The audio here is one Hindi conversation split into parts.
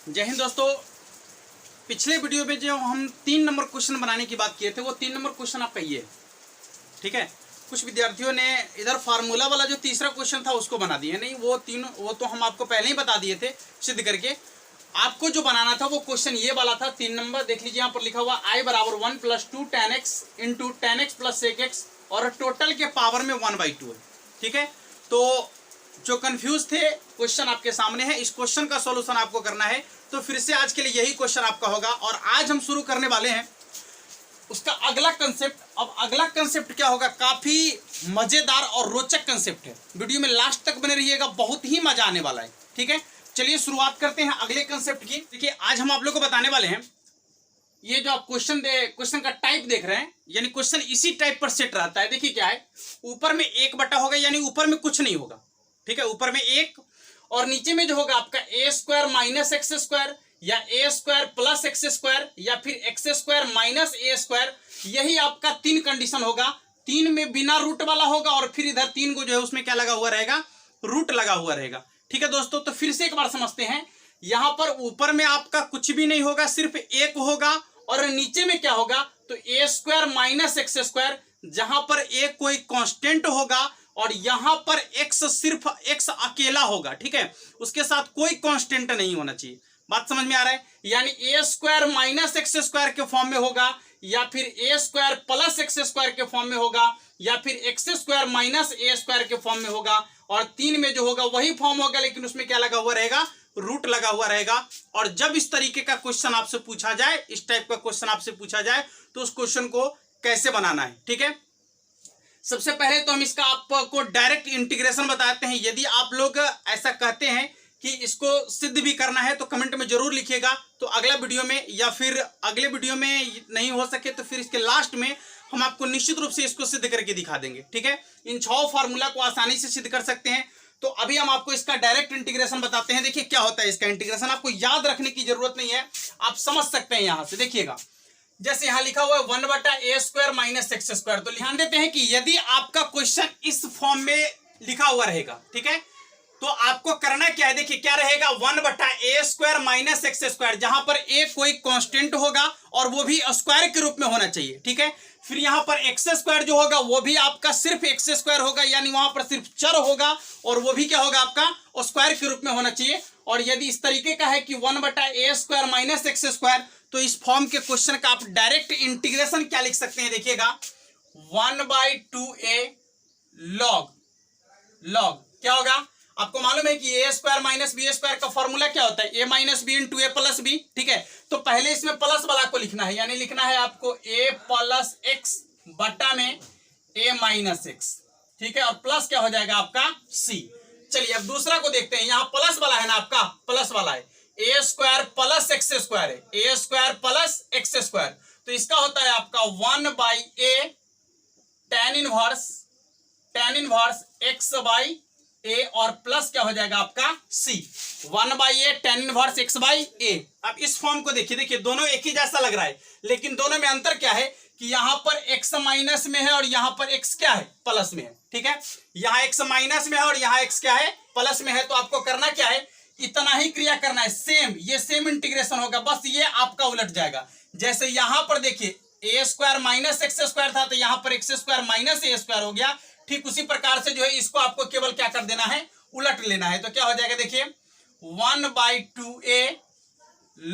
जय हिंद दोस्तों। पिछले वीडियो में जो हम 3 नंबर क्वेश्चन बनाने की बात किए थे वो 3 नंबर क्वेश्चन आप कहिए, ठीक है। कुछ विद्यार्थियों ने इधर फार्मूला वाला जो तीसरा क्वेश्चन था उसको बना दिया, नहीं वो तो हम आपको पहले ही बता दिए थे सिद्ध करके। आपको जो बनाना था वो क्वेश्चन ये वाला था 3 नंबर। देख लीजिए यहाँ पर लिखा हुआ I बराबर 1 + 2 tan x into tan x + sec x और टोटल के पावर में 1/2 है, ठीक है। तो जो कंफ्यूज थे क्वेश्चन आपके सामने है, इस क्वेश्चन का सॉल्यूशन आपको करना है। तो फिर से आज के लिए यही क्वेश्चन आपका होगा और आज हम शुरू करने वाले हैं उसका अगला कंसेप्ट। अब अगला कंसेप्ट क्या होगा, काफी मजेदार और रोचक कंसेप्ट है। वीडियो में लास्ट तक बने रहिएगा, बहुत ही मजा आने वाला है, ठीक है। चलिए शुरुआत करते हैं अगले कंसेप्ट की। देखिए आज हम आप लोग को बताने वाले हैं, ये जो आप क्वेश्चन का टाइप देख रहे हैं, यानी क्वेश्चन इसी टाइप पर सेट रहता है। देखिए क्या है, ऊपर में 1 होगा, यानी ऊपर में कुछ नहीं होगा, ठीक है। ऊपर में 1 और नीचे में जो होगा आपका a² - x² या a² + x² या फिर x² - a²। यही आपका 3 कंडीशन होगा। 3 में बिना रूट वाला होगा और फिर इधर 3 को जो है उसमें क्या लगा हुआ रहेगा, रूट लगा हुआ रहेगा, ठीक है दोस्तों। तो फिर से एक बार समझते हैं, यहां पर ऊपर में आपका कुछ भी नहीं होगा, सिर्फ 1 होगा और नीचे में क्या होगा तो a² - x², जहां पर a कोई कांस्टेंट होगा और यहां पर x सिर्फ x अकेला होगा, ठीक है। उसके साथ कोई कांस्टेंट नहीं होना चाहिए। बात समझ में आ रहा है, यानी a² - x² के फॉर्म में होगा या फिर a² + x² के फॉर्म में होगा या फिर x² - a² के फॉर्म में होगा। और 3 में जो होगा वही फॉर्म होगा, लेकिन उसमें क्या लगा हुआ रहेगा, रूट लगा हुआ रहेगा। और जब इस तरीके का क्वेश्चन आपसे पूछा जाए, इस टाइप का क्वेश्चन आपसे पूछा जाए तो उस क्वेश्चन को कैसे बनाना है, ठीक है। सबसे पहले तो हम इसका आपको डायरेक्ट इंटीग्रेशन बताते हैं। यदि आप लोग ऐसा कहते हैं कि इसको सिद्ध भी करना है तो कमेंट में जरूर लिखिएगा। तो अगला वीडियो में या फिर अगले वीडियो में नहीं हो सके तो फिर इसके लास्ट में हम आपको निश्चित रूप से इसको सिद्ध करके दिखा देंगे, ठीक है। इन 6 फार्मूला को आसानी से सिद्ध कर सकते हैं। तो अभी हम आपको इसका डायरेक्ट इंटीग्रेशन बताते हैं। देखिए क्या होता है इसका इंटीग्रेशन, आपको याद रखने की जरूरत नहीं है, आप समझ सकते हैं यहां से। देखिएगा जैसे यहां लिखा हुआ है 1/a² - x²। तो ध्यान देते हैं कि यदि आपका क्वेश्चन इस फॉर्म में लिखा हुआ रहेगा, ठीक है, तो आपको करना क्या है, देखिए क्या रहेगा 1/a² - x², जहां पर a कोई कांस्टेंट होगा और वो भी स्क्वायर के रूप में होना चाहिए, ठीक है। फिर यहां पर x² जो होगा वो भी आपका सिर्फ x² होगा, यानी वहां पर सिर्फ चर होगा और वो भी क्या होगा आपका स्क्वायर के रूप में होना चाहिए। और यदि इस तरीके का है कि 1/a² - x², तो इस फॉर्म के क्वेश्चन का आप डायरेक्ट इंटीग्रेशन क्या लिख सकते हैं, देखिएगा 1/2a log क्या होगा, आपको मालूम है कि a² - b² का फॉर्मूला क्या होता है, a - b × a + b, ठीक है। तो पहले इसमें प्लस वाला को लिखना है, यानी लिखना है आपको a + x बटा में a - x, ठीक है। और प्लस क्या हो जाएगा आपका c। चलिए अब दूसरा को देखते हैं, यहां प्लस वाला है ना, आपका प्लस वाला है a² + x² है, a² + x²। तो इसका होता है आपका 1/a tan इनवर्स x/a और प्लस क्या हो जाएगा आपका c, 1/a tan inverse x/a। अब इस फॉर्म को देखिए दोनों एक ही जैसा लग रहा है, लेकिन दोनों में अंतर क्या है कि यहां पर x माइनस में है और यहां पर x क्या है, प्लस में है, ठीक है। यहां x माइनस में है और यहां x क्या है, प्लस में है। तो आपको करना क्या है, इतना ही क्रिया करना है, सेम, ये सेम इंटीग्रेशन होगा, बस ये आपका उलट जाएगा। जैसे यहां पर देखिए a² - x² था, तो यहां पर x² - a² हो गया। ठीक उसी प्रकार से जो है इसको आपको केवल क्या कर देना है, उलट लेना है। तो क्या हो जाएगा, देखिए 1/2a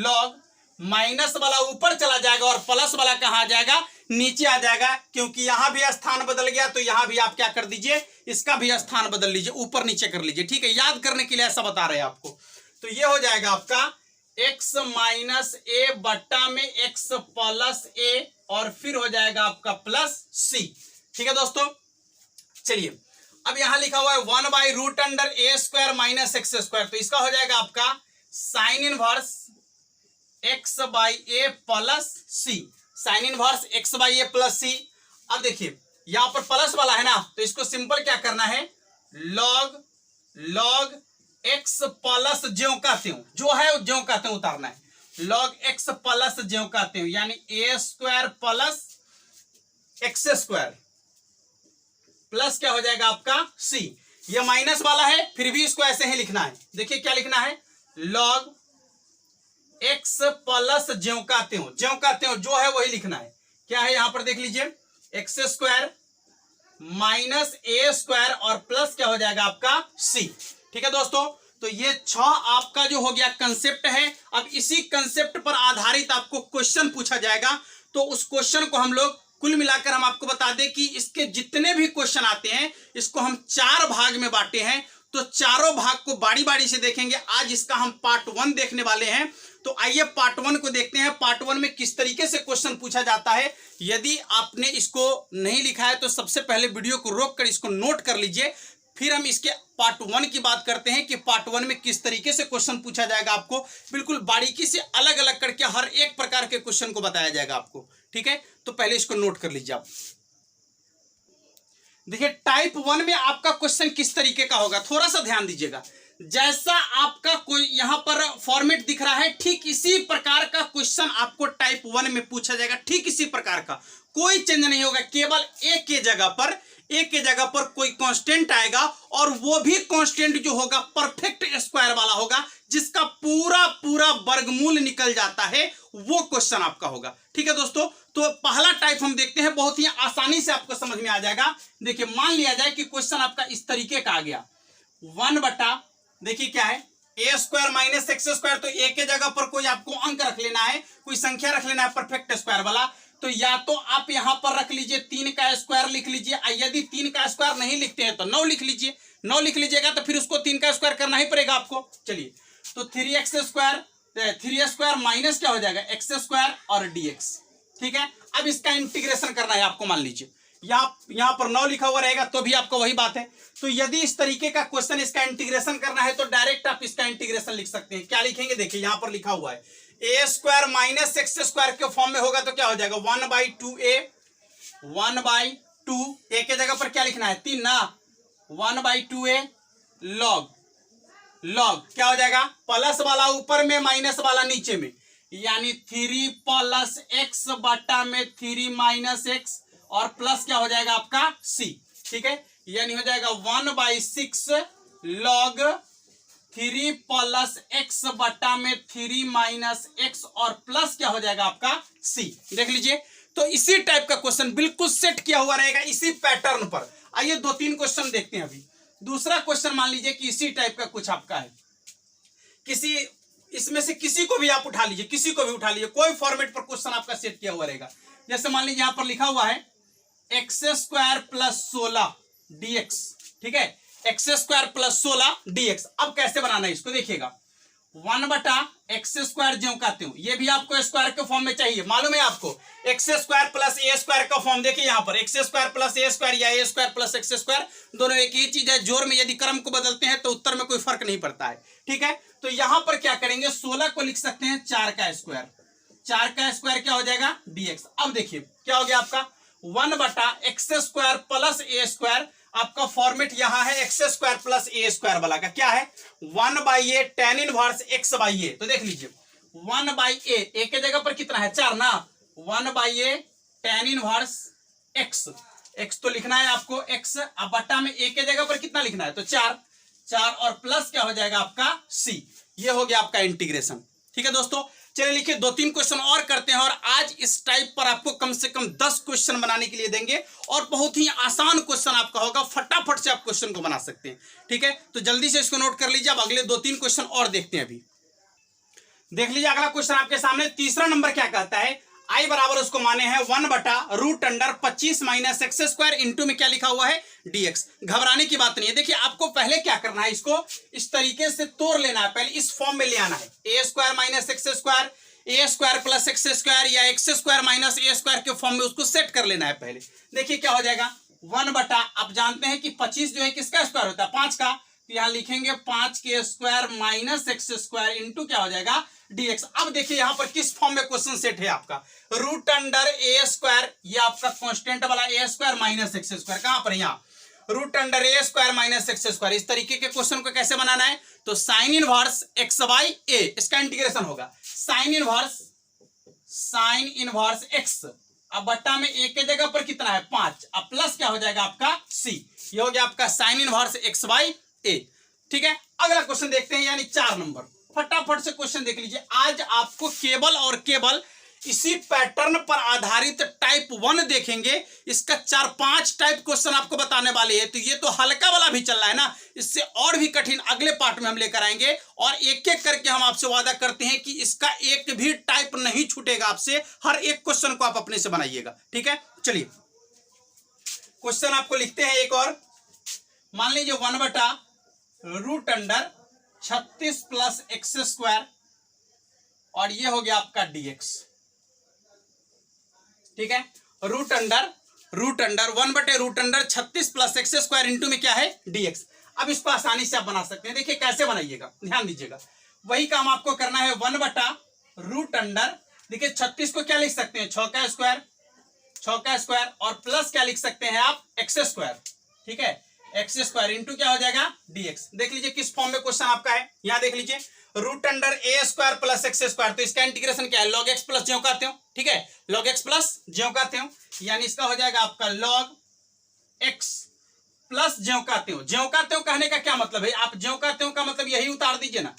log, माइनस वाला ऊपर चला जाएगा और प्लस वाला कहां आ जाएगा, नीचे आ जाएगा, क्योंकि यहां भी स्थान बदल गया। तो यहां भी आप क्या कर दीजिए, इसका भी स्थान बदल लीजिए, ऊपर नीचे कर लीजिए, ठीक है। याद करने के लिए ऐसा बता रहे हैं आपको। तो ये हो जाएगा आपका x - a बटा में x + a और फिर हो जाएगा आपका प्लस c, ठीक है दोस्तों। चलिए अब यहां लिखा हुआ है 1/√a² - x²। तो इसका हो जाएगा आपका sin inverse x/a + c, sin inverse x/a + c। अब देखिए यहां पर प्लस वाला है ना, तो इसको सिंपल क्या करना है, log x प्लस ज्यों का त्यों, जो है ज्यों का त्यों उतारना है, log x प्लस ज्यों का त्यों, यानी a² + x² प्लस क्या हो जाएगा आपका c। ये माइनस वाला है, फिर भी इसको ऐसे ही लिखना है। देखिए क्या लिखना है, log एक्स प्लस ज्यों का त्यों जो है वही लिखना है। क्या है यहां पर देख लीजिए, एक्स स्क्वायर माइनस ए स्क्वायर और प्लस क्या हो जाएगा आपका सी। ठीक है दोस्तों, तो ये 6 आपका जो हो गया कंसेप्ट है। अब इसी कंसेप्ट पर आधारित आपको क्वेश्चन पूछा जाएगा। तो उस क्वेश्चन को हम लोग कुल मिलाकर हम आपको बता दें कि इसके जितने भी क्वेश्चन आते हैं इसको हम 4 भाग में बांटे हैं। तो चारों भाग को बारी बारी से देखेंगे। आज इसका हम पार्ट 1 देखने वाले हैं। तो आइए पार्ट 1 को देखते हैं। पार्ट 1 में किस तरीके से क्वेश्चन पूछा जाता है। यदि आपने इसको नहीं लिखा है तो सबसे पहले वीडियो को रोककर इसको नोट कर लीजिए, फिर हम इसके पार्ट 1 की बात करते हैं कि पार्ट 1 में किस तरीके से क्वेश्चन पूछा जाएगा। आपको बिल्कुल बारीकी से अलग अलग करके हर एक प्रकार के क्वेश्चन को बताया जाएगा आपको। ठीक है, तो पहले इसको नोट कर लीजिए आप। देखिए टाइप 1 में आपका क्वेश्चन किस तरीके का होगा, थोड़ा सा ध्यान दीजिएगा। जैसा आपका कोई यहां पर फॉर्मेट दिख रहा है, ठीक इसी प्रकार का क्वेश्चन आपको टाइप 1 में पूछा जाएगा। ठीक इसी प्रकार का, कोई चेंज नहीं होगा। केवल एक के जगह पर कोई कांस्टेंट आएगा और वो भी कांस्टेंट जो होगा परफेक्ट स्क्वायर वाला होगा, जिसका पूरा पूरा वर्गमूल निकल जाता है, वो क्वेश्चन आपका होगा। ठीक है दोस्तों, तो पहला टाइप हम देखते हैं, बहुत ही आसानी से आपको समझ में आ जाएगा। देखिए मान लिया जाए कि क्वेश्चन आपका इस तरीके का आ गया, 1 बटा देखिए क्या है ए स्क्वायर माइनस एक्स स्क्वायर। तो ए के जगह पर कोई आपको अंक रख लेना है, कोई संख्या रख लेना है परफेक्ट स्क्वायर वाला। तो या तो आप यहां पर रख लीजिए 3 का स्क्वायर लिख लीजिए, यदि 3 का स्क्वायर नहीं लिखते हैं तो 9 लिख लीजिए। 9 लिख लीजिएगा तो फिर उसको 3 का स्क्वायर करना ही पड़ेगा आपको। चलिए, तो 3x स्क्वायर 3 स्क्वायर माइनस क्या हो जाएगा एक्स स्क्वायर और dx। ठीक है, अब इसका इंटीग्रेशन करना है आपको। मान लीजिए यहां पर 9 लिखा हुआ रहेगा तो भी आपको वही बात है। तो यदि इस तरीके का क्वेश्चन इसका इंटीग्रेशन करना है तो डायरेक्ट आप इसका इंटीग्रेशन लिख सकते हैं। क्या लिखेंगे, देखिए यहां पर लिखा हुआ है ए स्क्वायर माइनस एक्स स्क्वायर के फॉर्म में होगा तो क्या हो जाएगा 1/2a 1/2 ए के जगह पर क्या लिखना है 3 ना, 1/2a लॉग क्या हो जाएगा, प्लस वाला ऊपर में माइनस वाला नीचे में, यानी 3 प्लस एक्स बटा में 3 माइनस एक्स और प्लस क्या हो जाएगा आपका c। ठीक है, यानी हो जाएगा 1/6 लॉग 3 प्लस एक्स बटा में 3 माइनस एक्स और प्लस क्या हो जाएगा आपका c। देख लीजिए, तो इसी टाइप का क्वेश्चन बिल्कुल सेट किया हुआ रहेगा इसी पैटर्न पर। आइए 2-3 क्वेश्चन देखते हैं। अभी दूसरा क्वेश्चन मान लीजिए कि इसी टाइप का कुछ आपका है, किसी इसमें से किसी को भी आप उठा लीजिए, किसी को भी उठा लीजिए, कोई फॉर्मेट पर क्वेश्चन आपका सेट किया हुआ रहेगा। जैसे मान लीजिए यहां पर लिखा हुआ है एक्स स्क्वायर प्लस 16 dx। ठीक है, एक्स स्क्वायर प्लस 16 dx। अब कैसे बनाना है इसको देखिएगा, 1 बटा एक्स स्क्वायर ज्यों का त्यों, ये भी आपको स्क्वायर के फॉर्म में चाहिए। मालूम है आपको एक्स स्क्वायर प्लस ए स्क्वायर का फॉर्म देखिए यहां पर एक्स स्क्वायर प्लस ए स्क्वायर या ए स्क्वायर प्लस एक्स स्क्वायर, दोनों एक ही चीज है। जोर में यदि क्रम को बदलते हैं तो उत्तर में कोई फर्क नहीं पड़ता है। ठीक है, तो यहां पर क्या करेंगे 16 को लिख सकते हैं 4 का स्क्वायर, 4 का स्क्वायर क्या हो जाएगा dx। अब देखिए क्या हो गया आपका 1 बटा एक्स स्क्वायर प्लस ए स्क्वायर। आपका फॉर्मेट यहां है एक्स स्क्वायर प्लस ए स्क्वायर वाला का, क्या है 1/a tan इनवर्स x/a। तो देख लीजिए 1/a ए के जगह पर कितना है 4 ना, 1/a tan इनवर्स x तो लिखना है आपको x, अब बटा में ए के जगह पर कितना लिखना है तो 4 और प्लस क्या हो जाएगा आपका c। ये हो गया आपका इंटीग्रेशन। ठीक है दोस्तों, चलिए लिखिए 2-3 क्वेश्चन और करते हैं और आज इस टाइप पर आपको कम से कम 10 क्वेश्चन बनाने के लिए देंगे और बहुत ही आसान क्वेश्चन आपका होगा, फटाफट से आप क्वेश्चन को बना सकते हैं। ठीक है, तो जल्दी से इसको नोट कर लीजिए। अब अगले 2-3 क्वेश्चन और देखते हैं। अभी देख लीजिए अगला क्वेश्चन आपके सामने, तीसरा नंबर क्या कहता है, आई बराबर उसको माने हैं 1 बटा root under 25 minus x square into में क्या लिखा हुआ है dx। घबराने की बात नहीं है। देखिए आपको पहले क्या करना है, इसको इस तरीके से तोड़ लेना है, पहले इस फॉर्म में ले आना है ए स्क्वायर माइनस एक्स स्क्वायर, ए स्क्वायर प्लस एक्स स्क्वायर या एक्स स्क्वायर माइनस ए स्क्वायर के फॉर्म में उसको सेट कर लेना है पहले। देखिए क्या हो जाएगा 1 बटा, आप जानते हैं कि 25 जो है किसका स्क्वायर होता है 5 का, तो यहां लिखेंगे 5 के square minus x square into क्या हो जाएगा dx। अब देखिए यहां पर किस फॉर्म में क्वेश्चन सेट है आपका, रूट अंडर ए स्क्वायर, ये आपका कांस्टेंट वाला ए स्क्वायर माइनस एक्स स्क्वायर, कहां पर यहाँ रूट अंडर ए स्क्वायर माइनस एक्स स्क्वायर। इस तरीके के क्वेश्चन को कैसे बनाना है, तो साइन इनवर्स एक्स बाई ए, इसका इंटीग्रेशन होगा साइन इनवर्स एक्स, अब बट्टा में ए के जगह पर कितना है 5, अब प्लस क्या हो जाएगा आपका c। ये हो गया आपका साइन इनवर्स एक्स बाई ए। ठीक है, अगला क्वेश्चन देखते हैं, यानी 4 नंबर। फटाफट से क्वेश्चन देख लीजिए। आज आपको केवल और केवल इसी पैटर्न पर आधारित टाइप 1 देखेंगे। इसका 4-5 टाइप क्वेश्चन आपको बताने वाले हैं। तो ये तो हल्का वाला भी चल रहा है ना, इससे और भी कठिन अगले पार्ट में हम लेकर आएंगे और एक एक करके हम आपसे वादा करते हैं कि इसका एक भी टाइप नहीं छूटेगा आपसे। हर एक क्वेश्चन को आप अपने से बनाइएगा, ठीक है। चलिए क्वेश्चन आपको लिखते हैं एक और। मान लीजिए 1/√36 प्लस एक्स स्क्वायर और ये हो गया आपका dx, ठीक है। Root under 1/√36 plus x square into में क्या है dx। अब इसको आसानी से आप बना सकते हैं। देखिए कैसे बनाइएगा, ध्यान दीजिएगा। वही काम आपको करना है। 1/√, देखिए 36 को क्या लिख सकते हैं, 6 का स्क्वायर और प्लस क्या लिख सकते हैं आप, एक्स स्क्वायर, ठीक है। एक्स स्क्वायर इंटू क्या हो जाएगा dx। देख लीजिए किस फॉर्म में क्वेश्चन आपका है, यहां देख लीजिए √a² प्लस एक्स स्क्वायर। तो इसका इंटीग्रेशन क्या है, log x प्लस ज्यों करते हो, ठीक है, log x प्लस ज्यों करते हो, यानी इसका हो जाएगा आपका log x प्लस ज्यों करते हो। ज्यों करते हो कहने का क्या मतलब है, आप ज्यों करते हो का मतलब यही उतार दीजिए ना।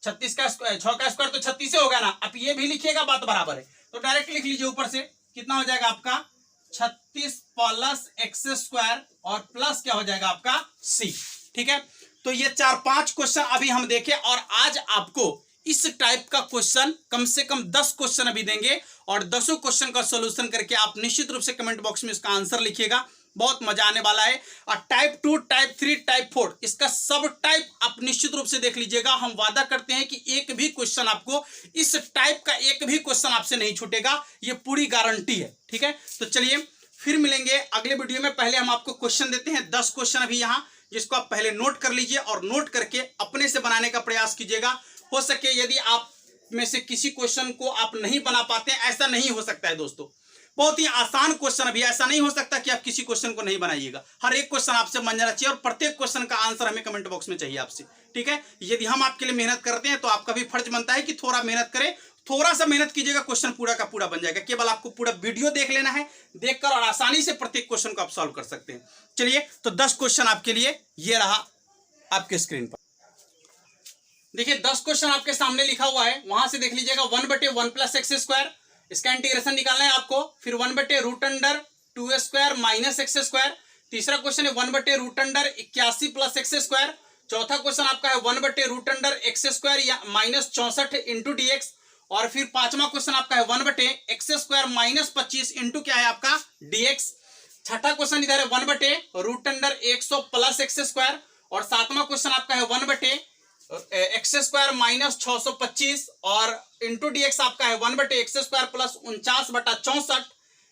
36 का स्क्वायर, 6 का स्क्वायर तो 36 होगा ना। अब ये भी लिखिएगा, बात बराबर है। तो डायरेक्ट लिख लीजिए ऊपर से, कितना हो जाएगा आपका 36 प्लस एक्स स्क्वायर और प्लस क्या हो जाएगा आपका c, ठीक है। तो ये 4-5 क्वेश्चन अभी हम देखें और आज आपको इस टाइप का क्वेश्चन कम से कम 10 क्वेश्चन अभी देंगे और 10 क्वेश्चन का सॉल्यूशन करके आप निश्चित रूप से कमेंट बॉक्स में इसका आंसर लिखिएगा। बहुत मजा आने वाला है। और टाइप 2, टाइप 3, टाइप 4 इसका सब टाइप आप निश्चित रूप से देख लीजिएगा। हम वादा करते हैं कि एक भी क्वेश्चन आपको इस टाइप का एक भी क्वेश्चन आपसे नहीं छूटेगा, ये पूरी गारंटी है, ठीक है। तो चलिए फिर मिलेंगे अगले वीडियो में। पहले हम आपको क्वेश्चन देते हैं 10 क्वेश्चन अभी यहाँ, जिसको आप पहले नोट कर लीजिए और नोट करके अपने से बनाने का प्रयास कीजिएगा। हो सके यदि आप में से किसी क्वेश्चन को आप नहीं बना पाते, ऐसा नहीं हो सकता है दोस्तों। बहुत ही आसान क्वेश्चन अभी, ऐसा नहीं हो सकता कि आप किसी क्वेश्चन को नहीं बनाइएगा। हर एक क्वेश्चन आपसे बन जाना चाहिए और प्रत्येक क्वेश्चन का आंसर हमें कमेंट बॉक्स में चाहिए आपसे, ठीक है। यदि हम आपके लिए मेहनत करते हैं तो आपका भी फर्ज बनता है कि थोड़ा मेहनत करें। थोड़ा सा मेहनत कीजिएगा, क्वेश्चन पूरा का पूरा बन जाएगा। केवल आपको पूरा वीडियो देख लेना है, देखकर और आसानी से प्रत्येक क्वेश्चन को आप सॉल्व कर सकते हैं। चलिए तो 10 क्वेश्चन आपके लिए ये रहा आपके स्क्रीन पर। देखिए 10 क्वेश्चन आपके सामने लिखा हुआ है, वहां से देख लीजिएगा। 1/1 प्लस एक्स स्क्वायर, इसका इंटीग्रेशन निकालना है आपको। फिर 1/√2² माइनस एक्स स्क्वायर। तीसरा क्वेश्चन है 1/√81 प्लस एक्स स्क्वायर। चौथा क्वेश्चन आपका है 1/√x² या माइनस 64 इंटू dx। और फिर पांचवा क्वेश्चन आपका है 1/x² माइनस 25 इंटू क्या है आपका dx। छठा क्वेश्चन इधर है 1/√100 प्लस एक्स स्क्वायर। और सातवां क्वेश्चन आपका है 1/x² माइनस 625 और इंटू dx आपका है 1/x² प्लस 49/64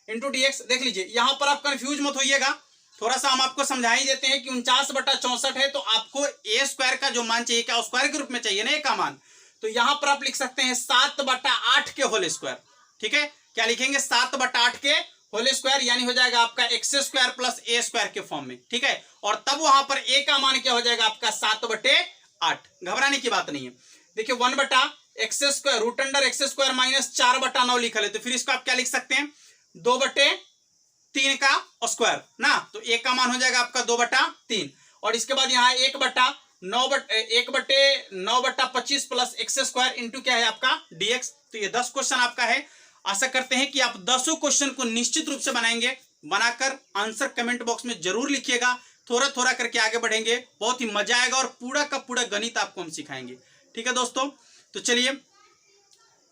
इंटू dx। देख लीजिए यहां पर आप कंफ्यूज मत होइएगा, थोड़ा सा हम आपको समझा ही देते हैं कि 49/64 है तो आपको a² का जो मान चाहिए, क्या स्क्वायर के रूप में चाहिए ना ए का मान, तो यहां पर आप लिख सकते हैं 7/8 के होल स्क्वायर, ठीक है। क्या लिखेंगे 7/8 के होल स्क्वायर, यानी हो जाएगा आपका x² प्लस a² के फॉर्म में, ठीक है। और तब वहां पर a का मान क्या हो जाएगा आपका 7/8। घबराने की बात नहीं है। देखिए 1/x² √x² माइनस 4/9 लिखा है, तो फिर इसको आप क्या लिख सकते हैं 2/3 का स्क्वायर ना, तो a का मान हो जाएगा आपका 2/3। और इसके बाद यहाँ 1/9/25 प्लस x² इंटू क्या है आपका dx। तो ये 10 क्वेश्चन आपका है। आशा करते हैं कि आप 10 क्वेश्चन को निश्चित रूप से बनाएंगे। बनाकर आंसर कमेंट बॉक्स में जरूर लिखिएगा। थोड़ा थोड़ा करके आगे बढ़ेंगे, बहुत ही मजा आएगा और पूरा का पूरा गणित आपको हम सिखाएंगे, ठीक है दोस्तों। तो चलिए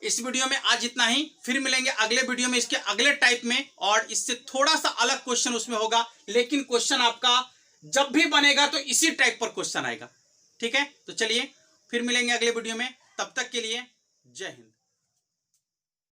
इस वीडियो में आज इतना ही, फिर मिलेंगे अगले वीडियो में इसके अगले टाइप में और इससे थोड़ा सा अलग क्वेश्चन उसमें होगा, लेकिन क्वेश्चन आपका जब भी बनेगा तो इसी टाइप पर क्वेश्चन आएगा, ठीक है। तो चलिए फिर मिलेंगे अगले वीडियो में, तब तक के लिए जय हिंद।